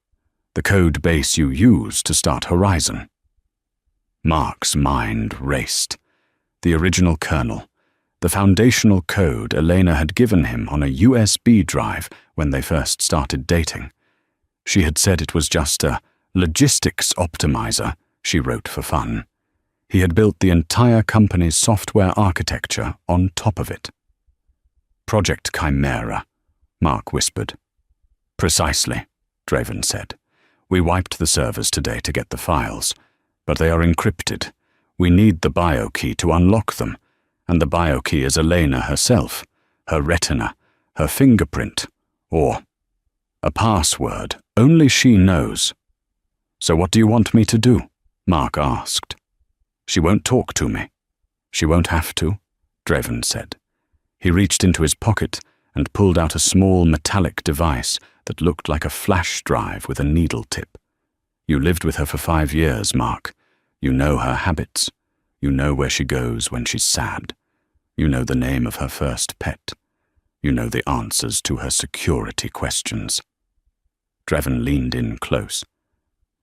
the code base you use to start Horizon. Mark's mind raced. The original kernel, the foundational code Elena had given him on a USB drive when they first started dating. She had said it was just a logistics optimizer she wrote for fun. He had built the entire company's software architecture on top of it. "Project Chimera," Mark whispered. "Precisely," Draven said. "We wiped the servers today to get the files, but they are encrypted. We need the biokey to unlock them, and the biokey is Elena herself, her retina, her fingerprint, or a password only she knows." "So what do you want me to do?" Mark asked. "She won't talk to me." "She won't have to," Draven said. He reached into his pocket and pulled out a small metallic device that looked like a flash drive with a needle tip. "You lived with her for 5 years, Mark. You know her habits. You know where she goes when she's sad. You know the name of her first pet. You know the answers to her security questions." Draven leaned in close.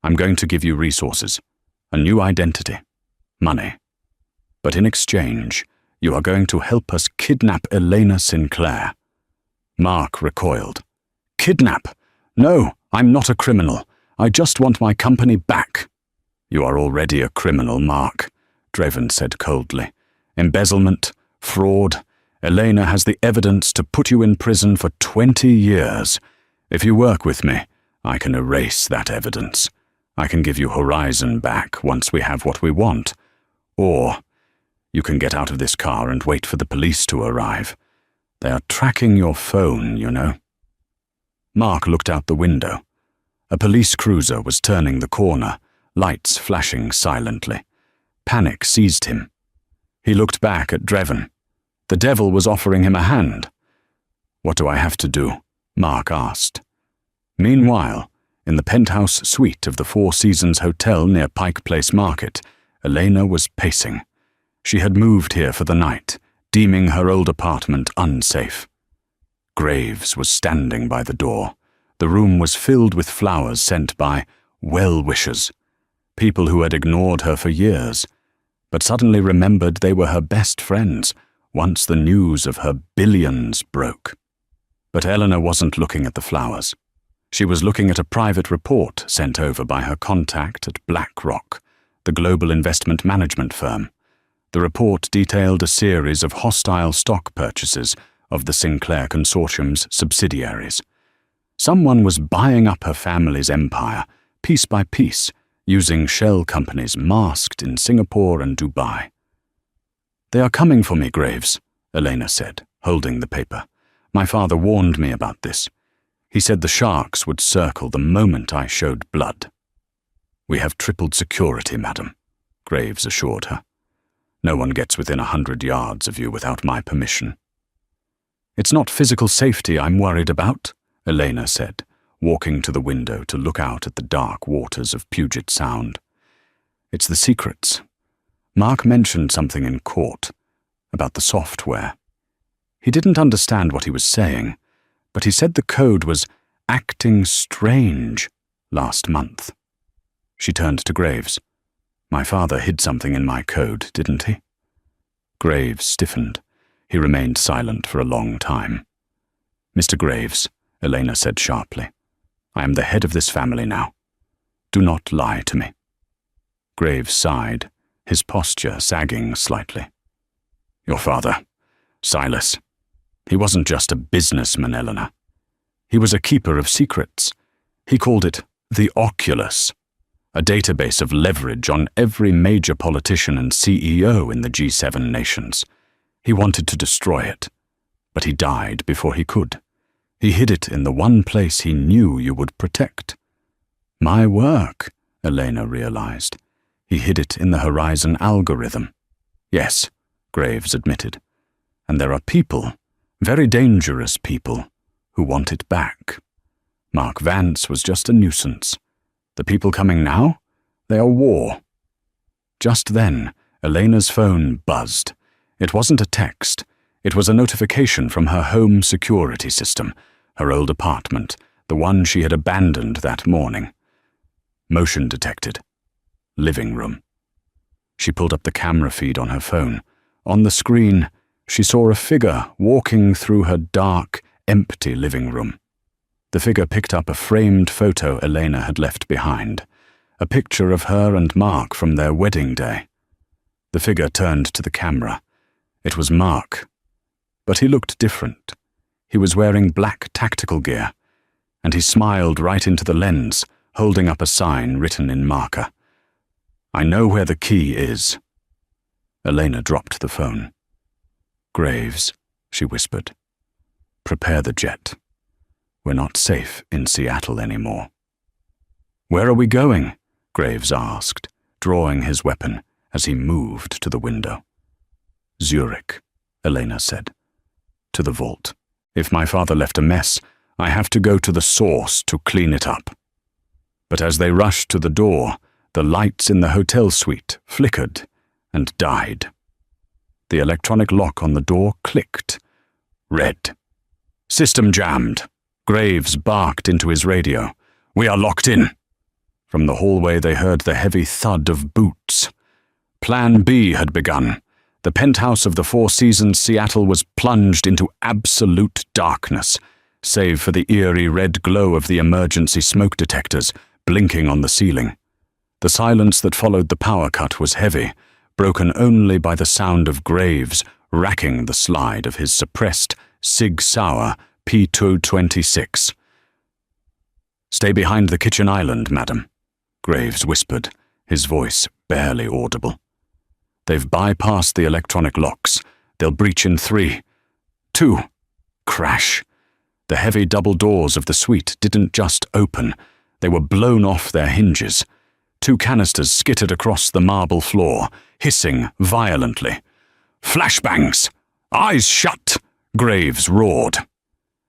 "I'm going to give you resources, a new identity, money. But in exchange, you are going to help us kidnap Elena Sinclair." Mark recoiled. "Kidnap? No, I'm not a criminal. I just want my company back." "You are already a criminal, Mark," Draven said coldly. "Embezzlement, fraud. Elena has the evidence to put you in prison for 20 years. If you work with me, I can erase that evidence. I can give you Horizon back once we have what we want. Or you can get out of this car and wait for the police to arrive. They are tracking your phone, you know." Mark looked out the window. A police cruiser was turning the corner, lights flashing silently. Panic seized him. He looked back at Draven. The devil was offering him a hand. "What do I have to do?" Mark asked. Meanwhile, In the penthouse suite of the Four Seasons Hotel near Pike Place Market, Elena was pacing. She had moved here for the night, deeming her old apartment unsafe. Graves was standing by the door. The room was filled with flowers sent by well-wishers, people who had ignored her for years, but suddenly remembered they were her best friends once the news of her billions broke. But Eleanor wasn't looking at the flowers. She was looking at a private report sent over by her contact at BlackRock, the global investment management firm. The report detailed a series of hostile stock purchases of the Sinclair Consortium's subsidiaries. Someone was buying up her family's empire, piece by piece, using shell companies masked in Singapore and Dubai. "They are coming for me, Graves," Elena said, holding the paper. "My father warned me about this. He said the sharks would circle the moment I showed blood." "We have tripled security, madam," Graves assured her. "No one gets within 100 yards of you without my permission." "It's not physical safety I'm worried about," Elena said, walking to the window to look out at the dark waters of Puget Sound. "It's the secrets. Mark mentioned something in court about the software. He didn't understand what he was saying, but he said the code was acting strange last month." She turned to Graves. "My father hid something in my code, didn't he?" Graves stiffened. He remained silent for a long time. "Mr. Graves," Elena said sharply, "I am the head of this family now. Do not lie to me." Graves sighed, his posture sagging slightly. "Your father, Silas, he wasn't just a businessman, Eleanor. He was a keeper of secrets. He called it the Oculus, a database of leverage on every major politician and CEO in the G7 nations. He wanted to destroy it, but he died before he could. He hid it in the one place he knew you would protect." "My work," Elena realized. "He hid it in the Horizon algorithm." "Yes," Graves admitted. "And there are people, very dangerous people, who want it back. Mark Vance was just a nuisance. The people coming now, they are war." Just then, Elena's phone buzzed. It wasn't a text. It was a notification from her home security system, her old apartment, the one she had abandoned that morning. Motion detected. Living room. She pulled up the camera feed on her phone. On the screen, she saw a figure walking through her dark, empty living room. The figure picked up a framed photo Elena had left behind, a picture of her and Mark from their wedding day. The figure turned to the camera. It was Mark, but he looked different. He was wearing black tactical gear, and he smiled right into the lens, holding up a sign written in marker. "I know where the key is." Elena dropped the phone. "Graves," she whispered, "prepare the jet. We're not safe in Seattle anymore." "Where are we going?" Graves asked, drawing his weapon as he moved to the window. "Zurich," Elena said. "To the vault. If my father left a mess, I have to go to the source to clean it up." But as they rushed to the door, the lights in the hotel suite flickered and died. The electronic lock on the door clicked. Red. "System jammed." Graves barked into his radio. "We are locked in." From the hallway they heard the heavy thud of boots. Plan B had begun. The penthouse of the Four Seasons Seattle was plunged into absolute darkness, save for the eerie red glow of the emergency smoke detectors blinking on the ceiling. The silence that followed the power cut was heavy, broken only by the sound of Graves racking the slide of his suppressed Sig Sauer P226. "Stay behind the kitchen island, madam," Graves whispered, his voice barely audible. "They've bypassed the electronic locks. They'll breach in 3, 2, crash." The heavy double doors of the suite didn't just open, they were blown off their hinges. 2 canisters skittered across the marble floor, hissing violently. "Flashbangs! Eyes shut!" Graves roared.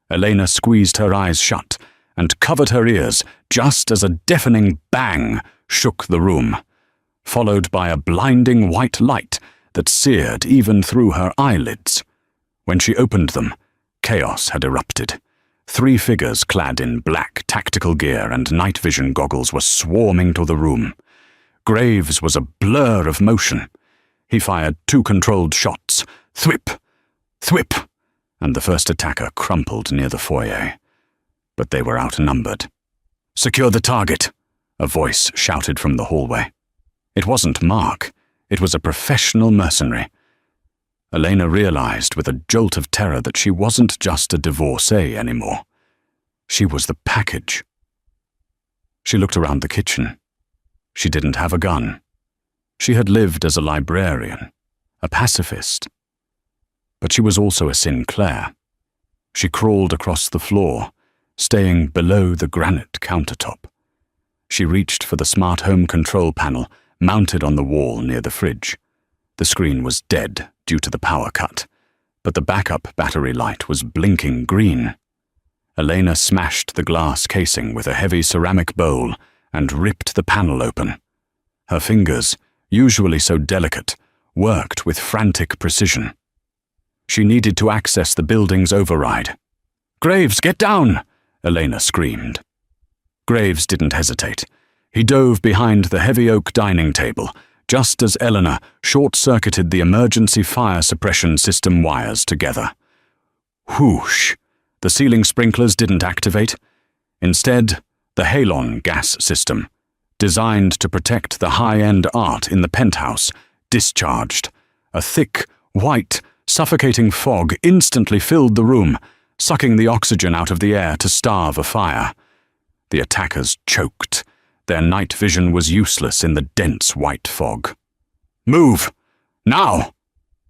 Elena squeezed her eyes shut and covered her ears just as a deafening bang shook the room, followed by a blinding white light that seared even through her eyelids. When she opened them, chaos had erupted. 3 figures clad in black tactical gear and night vision goggles were swarming to the room. Graves was a blur of motion. He fired 2 controlled shots, thwip, thwip, and the first attacker crumpled near the foyer. But they were outnumbered. "Secure the target," a voice shouted from the hallway. It wasn't Mark. It was a professional mercenary. Elena realized with a jolt of terror that she wasn't just a divorcee anymore. She was the package. She looked around the kitchen. She didn't have a gun. She had lived as a librarian, a pacifist. But she was also a Sinclair. She crawled across the floor, staying below the granite countertop. She reached for the smart home control panel mounted on the wall near the fridge. The screen was dead due to the power cut, but the backup battery light was blinking green. Elena smashed the glass casing with a heavy ceramic bowl and ripped the panel open. Her fingers, usually so delicate, worked with frantic precision. She needed to access the building's override. "Graves, get down!" Elena screamed. Graves didn't hesitate. He dove behind the heavy oak dining table, just as Eleanor short-circuited the emergency fire suppression system wires together. Whoosh! The ceiling sprinklers didn't activate. Instead, the halon gas system, designed to protect the high-end art in the penthouse, discharged. A thick, white, suffocating fog instantly filled the room, sucking the oxygen out of the air to starve a fire. The attackers choked. Their night vision was useless in the dense white fog. "Move! Now!"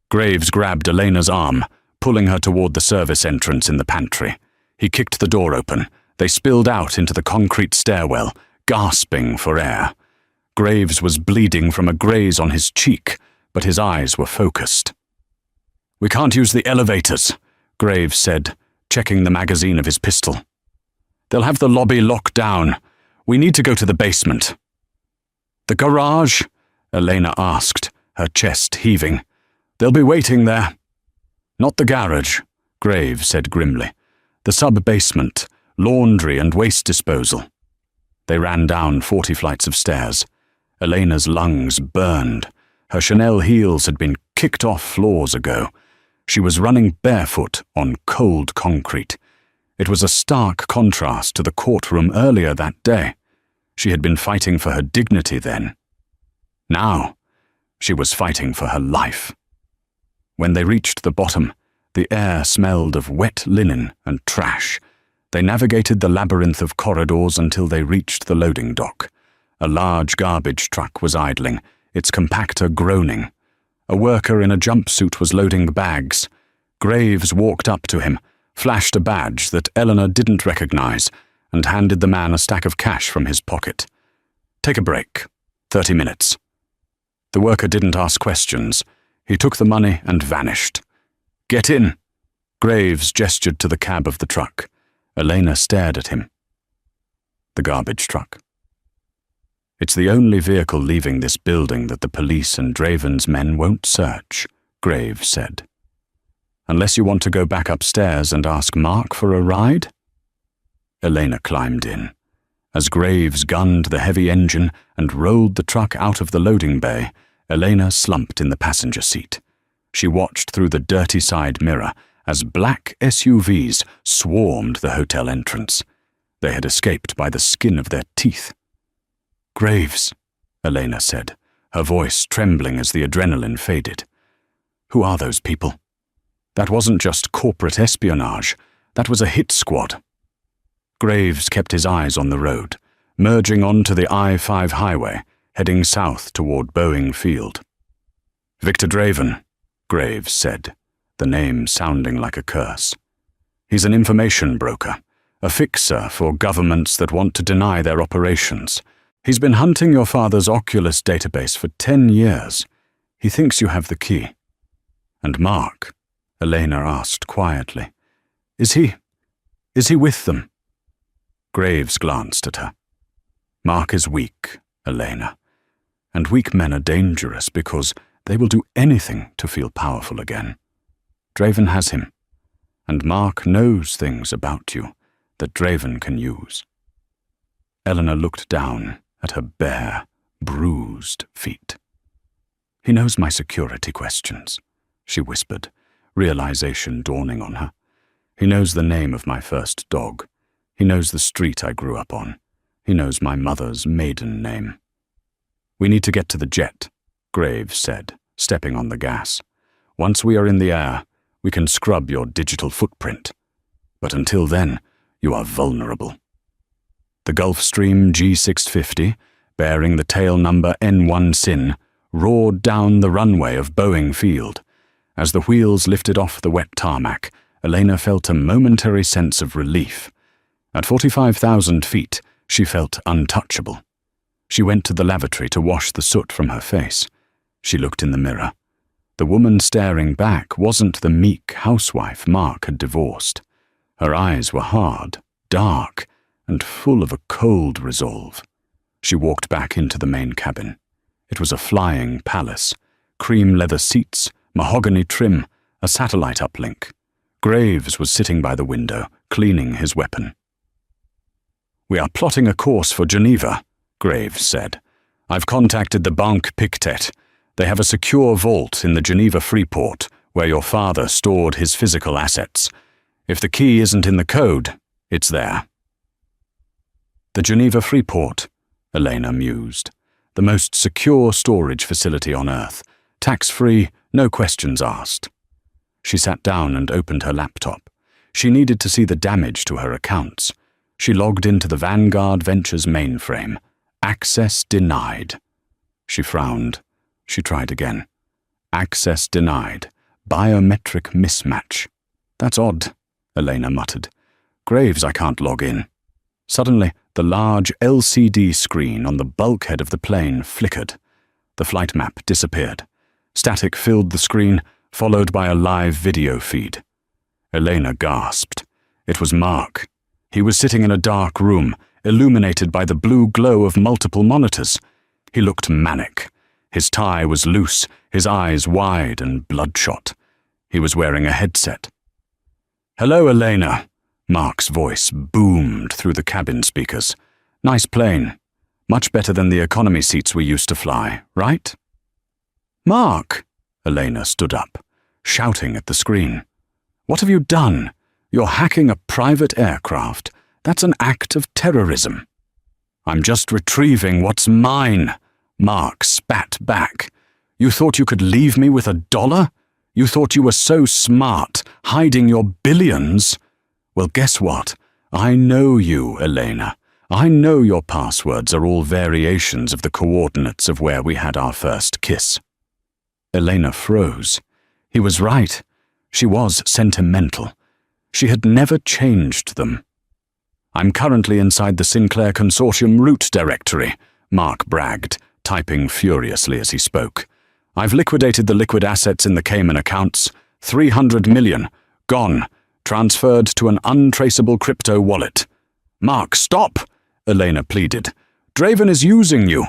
Graves grabbed Elena's arm, pulling her toward the service entrance in the pantry. He kicked the door open. They spilled out into the concrete stairwell, gasping for air. Graves was bleeding from a graze on his cheek, but his eyes were focused. "We can't use the elevators," Graves said, checking the magazine of his pistol. "They'll have the lobby locked down. We need to go to the basement." "The garage?" Elena asked, her chest heaving. "They'll be waiting there." "Not the garage," Graves said grimly. "The sub-basement, laundry and waste disposal." They ran down 40 flights of stairs. Elena's lungs burned. Her Chanel heels had been kicked off floors ago. She was running barefoot on cold concrete. It was a stark contrast to the courtroom earlier that day. She had been fighting for her dignity then. Now, she was fighting for her life. When they reached the bottom, the air smelled of wet linen and trash. They navigated the labyrinth of corridors until they reached the loading dock. A large garbage truck was idling, its compactor groaning. A worker in a jumpsuit was loading bags. Graves walked up to him, flashed a badge that Eleanor didn't recognize, and handed the man a stack of cash from his pocket. "Take a break. 30 minutes." The worker didn't ask questions. He took the money and vanished. "Get in." Graves gestured to the cab of the truck. Elena stared at him. The garbage truck. "It's the only vehicle leaving this building that the police and Draven's men won't search," Graves said. "Unless you want to go back upstairs and ask Mark for a ride?" Elena climbed in. As Graves gunned the heavy engine and rolled the truck out of the loading bay, Elena slumped in the passenger seat. She watched through the dirty side mirror as black SUVs swarmed the hotel entrance. They had escaped by the skin of their teeth. "Graves," Elena said, her voice trembling as the adrenaline faded. "Who are those people? That wasn't just corporate espionage. That was a hit squad." Graves kept his eyes on the road, merging onto the I-5 highway, heading south toward Boeing Field. "Victor Draven," Graves said, the name sounding like a curse. "He's an information broker, a fixer for governments that want to deny their operations. He's been hunting your father's Oculus database for 10 years. He thinks you have the key." "And Mark?" Elena asked quietly. Is he with them?" Graves glanced at her. Mark is weak, Elena, and weak men are dangerous because they will do anything to feel powerful again. Draven has him, and Mark knows things about you that Draven can use. Eleanor looked down at her bare, bruised feet. He knows my security questions, she whispered, realization dawning on her. He knows the name of my first dog. He knows the street I grew up on. He knows my mother's maiden name. We need to get to the jet, Graves said, stepping on the gas. Once we are in the air, we can scrub your digital footprint. But until then, you are vulnerable. The Gulfstream G650, bearing the tail number N1 Sin, roared down the runway of Boeing Field. As the wheels lifted off the wet tarmac, Elena felt a momentary sense of relief. At 45,000 feet, she felt untouchable. She went to the lavatory to wash the soot from her face. She looked in the mirror. The woman staring back wasn't the meek housewife Mark had divorced. Her eyes were hard, dark, and full of a cold resolve. She walked back into the main cabin. It was a flying palace, cream leather seats, mahogany trim, a satellite uplink. Graves was sitting by the window, cleaning his weapon. "We are plotting a course for Geneva," Graves said. "I've contacted the Banque Pictet. They have a secure vault in the Geneva Freeport where your father stored his physical assets. If the key isn't in the code, it's there." The Geneva Freeport, Elena mused. The most secure storage facility on Earth. Tax-free, no questions asked. She sat down and opened her laptop. She needed to see the damage to her accounts. She logged into the Vanguard Ventures mainframe. Access denied. She frowned. She tried again. Access denied. Biometric mismatch. "That's odd," Elena muttered. "Graves, I can't log in." Suddenly, the large LCD screen on the bulkhead of the plane flickered. The flight map disappeared. Static filled the screen, followed by a live video feed. Elena gasped. It was Mark. He was sitting in a dark room, illuminated by the blue glow of multiple monitors. He looked manic. His tie was loose, his eyes wide and bloodshot. He was wearing a headset. "Hello, Elena," Mark's voice boomed through the cabin speakers. "Nice plane. Much better than the economy seats we used to fly, right?" "Mark!" Elena stood up, shouting at the screen. "What have you done? You're hacking a private aircraft. That's an act of terrorism." "I'm just retrieving what's mine," Mark spat back. "You thought you could leave me with $1? You thought you were so smart, hiding your billions? Well, guess what? I know you, Elena. I know your passwords are all variations of the coordinates of where we had our first kiss." Elena froze. He was right. She was sentimental. She had never changed them. "I'm currently inside the Sinclair Consortium root directory," Mark bragged, typing furiously as he spoke. "I've liquidated the liquid assets in the Cayman accounts. 300 million. Gone. Transferred to an untraceable crypto wallet." "Mark, stop!" Elena pleaded. "Draven is using you.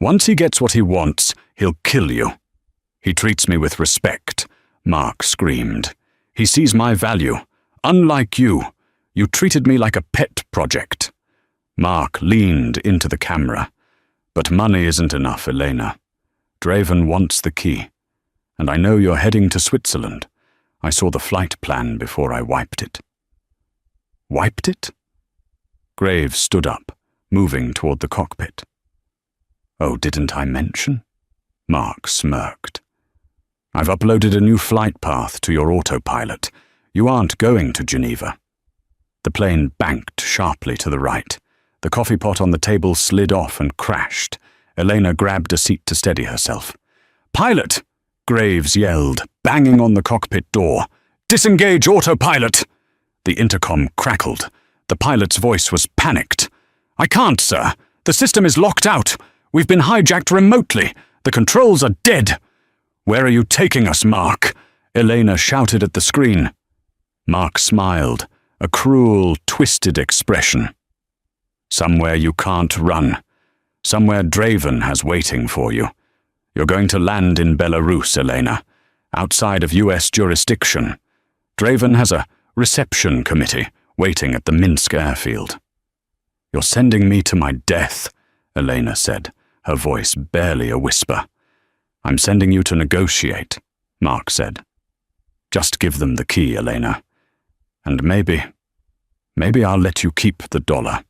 Once he gets what he wants, he'll kill you." "He treats me with respect," Mark screamed. "He sees my value. Unlike you. You treated me like a pet project." Mark leaned into the camera. "But money isn't enough, Elena. Draven wants the key. And I know you're heading to Switzerland. I saw the flight plan before I wiped it." "Wiped it?" Graves stood up, moving toward the cockpit. "Oh, didn't I mention?" Mark smirked. "I've uploaded a new flight path to your autopilot. You aren't going to Geneva." The plane banked sharply to the right. The coffee pot on the table slid off and crashed. Elena grabbed a seat to steady herself. "Pilot!" Graves yelled, banging on the cockpit door. "Disengage autopilot!" The intercom crackled. The pilot's voice was panicked. "I can't, sir. The system is locked out. We've been hijacked remotely. The controls are dead." "Where are you taking us, Mark?" Elena shouted at the screen. Mark smiled, a cruel, twisted expression. Somewhere you can't run. Somewhere Draven has waiting for you. You're going to land in Belarus, Elena, outside of US jurisdiction. Draven has a reception committee waiting at the Minsk airfield. You're sending me to my death, Elena said, her voice barely a whisper. I'm sending you to negotiate, Mark said. Just give them the key, Elena. And maybe I'll let you keep the dollar.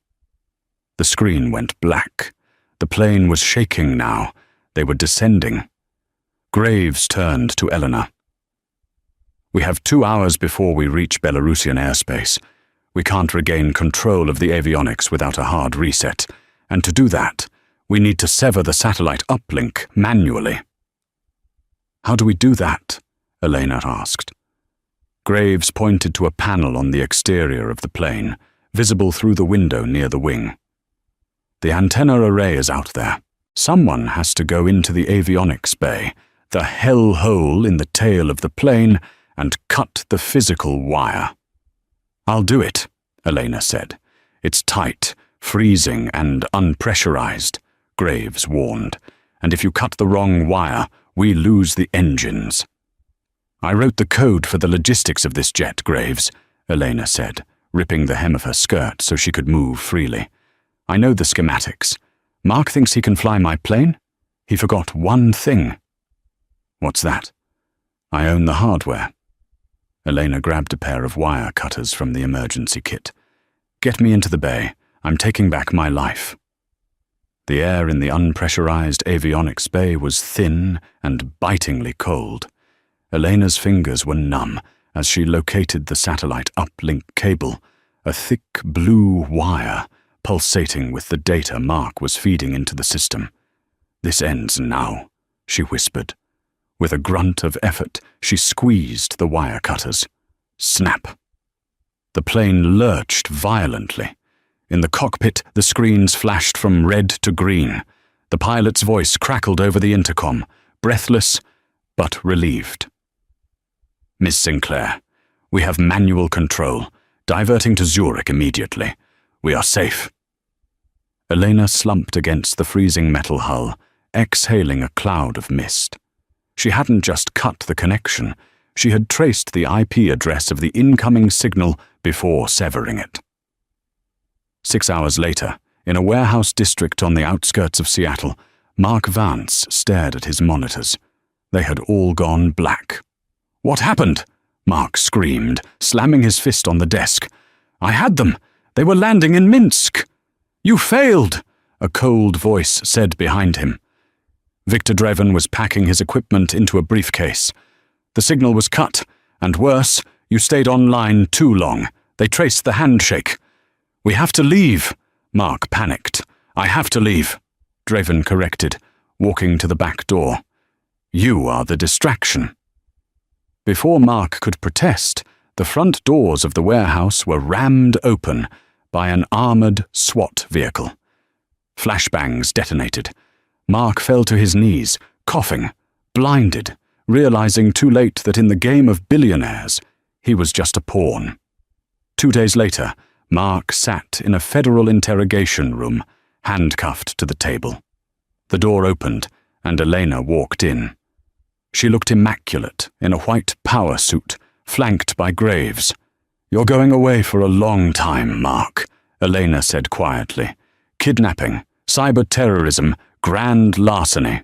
The screen went black. The plane was shaking now. They were descending. Graves turned to Eleanor. We have 2 hours before we reach Belarusian airspace. We can't regain control of the avionics without a hard reset, and to do that, we need to sever the satellite uplink manually. How do we do that? Elena asked. Graves pointed to a panel on the exterior of the plane, visible through the window near the wing. The antenna array is out there. Someone has to go into the avionics bay, the hell hole in the tail of the plane, and cut the physical wire. I'll do it, Elena said. It's tight, freezing, and unpressurized, Graves warned. And if you cut the wrong wire, we lose the engines. I wrote the code for the logistics of this jet, Graves, Elena said, ripping the hem of her skirt so she could move freely. I know the schematics. Mark thinks he can fly my plane? He forgot one thing. What's that? I own the hardware. Elena grabbed a pair of wire cutters from the emergency kit. Get me into the bay. I'm taking back my life. The air in the unpressurized avionics bay was thin and bitingly cold. Elena's fingers were numb as she located the satellite uplink cable, a thick blue wire pulsating with the data Mark was feeding into the system. This ends now, she whispered. With a grunt of effort, she squeezed the wire cutters. Snap. The plane lurched violently. In the cockpit, the screens flashed from red to green. The pilot's voice crackled over the intercom, breathless but relieved. Miss Sinclair, we have manual control, diverting to Zurich immediately. We are safe. Elena slumped against the freezing metal hull, exhaling a cloud of mist. She hadn't just cut the connection, she had traced the IP address of the incoming signal before severing it. 6 hours later, in a warehouse district on the outskirts of Seattle, Mark Vance stared at his monitors. They had all gone black. What happened? Mark screamed, slamming his fist on the desk. I had them! They were landing in Minsk! You failed! A cold voice said behind him. Victor Draven was packing his equipment into a briefcase. The signal was cut, and worse, you stayed online too long. They traced the handshake. We have to leave, Mark panicked. I have to leave, Draven corrected, walking to the back door. You are the distraction. Before Mark could protest, the front doors of the warehouse were rammed open by an armored SWAT vehicle. Flashbangs detonated. Mark fell to his knees, coughing, blinded, realizing too late that in the game of billionaires, he was just a pawn. 2 days later, Mark sat in a federal interrogation room, handcuffed to the table. The door opened, and Elena walked in. She looked immaculate in a white power suit, flanked by Graves. You're going away for a long time, Mark, Elena said quietly. Kidnapping, cyber-terrorism, grand larceny.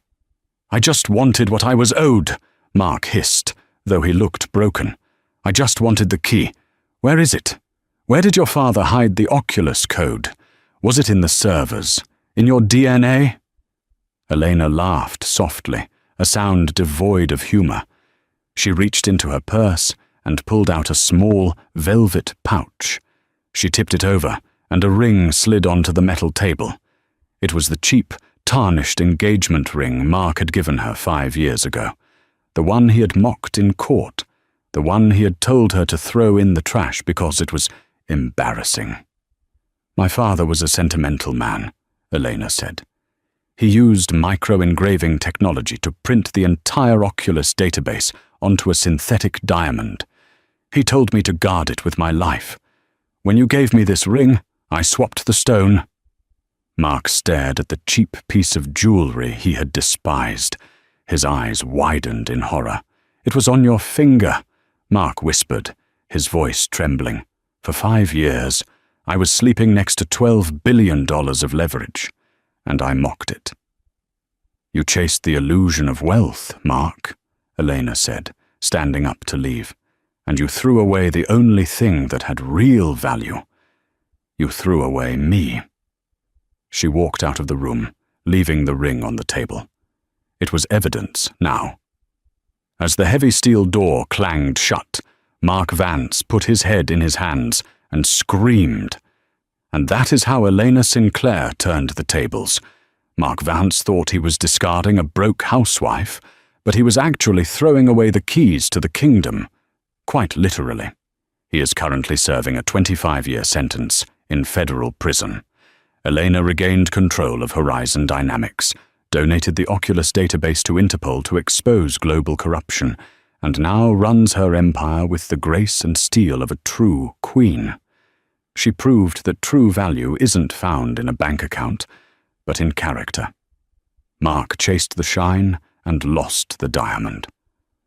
I just wanted what I was owed, Mark hissed, though he looked broken. I just wanted the key. Where is it? Where did your father hide the Oculus code? Was it in the servers? In your DNA? Elena laughed softly, a sound devoid of humor. She reached into her purse and pulled out a small, velvet pouch. She tipped it over, and a ring slid onto the metal table. It was the cheap, tarnished engagement ring Mark had given her 5 years ago. The one he had mocked in court. The one he had told her to throw in the trash because it was embarrassing. My father was a sentimental man, Elena said. He used micro-engraving technology to print the entire Oculus database onto a synthetic diamond. He told me to guard it with my life. When you gave me this ring, I swapped the stone, Mark stared at the cheap piece of jewelry he had despised. His eyes widened in horror. "It was on your finger," Mark whispered, his voice trembling. "For 5 years, I was sleeping next to $12 billion of leverage, and I mocked it." "You chased the illusion of wealth, Mark," Elena said, standing up to leave, "and you threw away the only thing that had real value. You threw away me." She walked out of the room, leaving the ring on the table. It was evidence now. As the heavy steel door clanged shut, Mark Vance put his head in his hands and screamed. And that is how Elena Sinclair turned the tables. Mark Vance thought he was discarding a broke housewife, but he was actually throwing away the keys to the kingdom. Quite literally. He is currently serving a 25-year sentence in federal prison. Elena regained control of Horizon Dynamics, donated the Oculus database to Interpol to expose global corruption, and now runs her empire with the grace and steel of a true queen. She proved that true value isn't found in a bank account, but in character. Mark chased the shine and lost the diamond.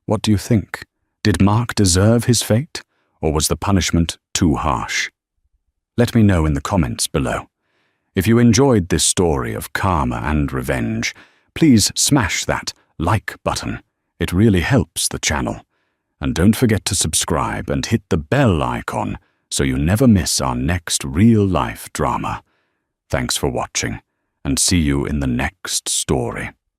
What do you think? Did Mark deserve his fate, or was the punishment too harsh? Let me know in the comments below. If you enjoyed this story of karma and revenge, please smash that like button. It really helps the channel. And don't forget to subscribe and hit the bell icon so you never miss our next real-life drama. Thanks for watching, and see you in the next story.